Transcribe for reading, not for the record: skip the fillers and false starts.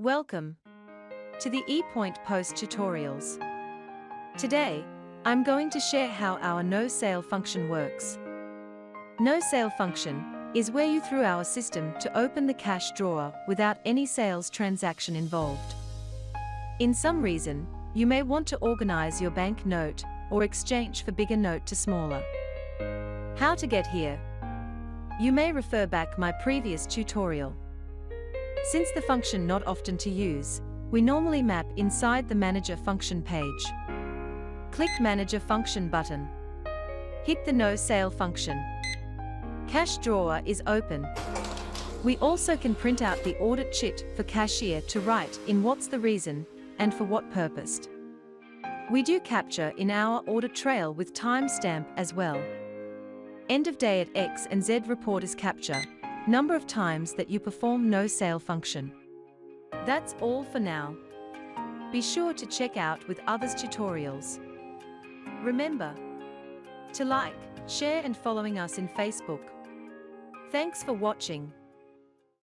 Welcome to the Epoint post tutorials. Today, I'm going to share how our no sale function works. No sale function is where you through our system to open the cash drawer without any sales transaction involved. In some reason, you may want to organize your bank note or exchange for bigger note to smaller. How to get here? You may refer back my previous tutorial. Since the function not often to use, we normally map inside the Manager function page. Click Manager function button. Hit the No Sale function. Cash drawer is open. We also can print out the audit sheet for cashier to write in what's the reason and for what purpose. We do capture in our audit trail with timestamp as well. End of day at X and Z report is capture number of times that you perform no sale function. That's all for now. Be sure to check out with others tutorials. Remember to like, share and following us in Facebook. Thanks for watching.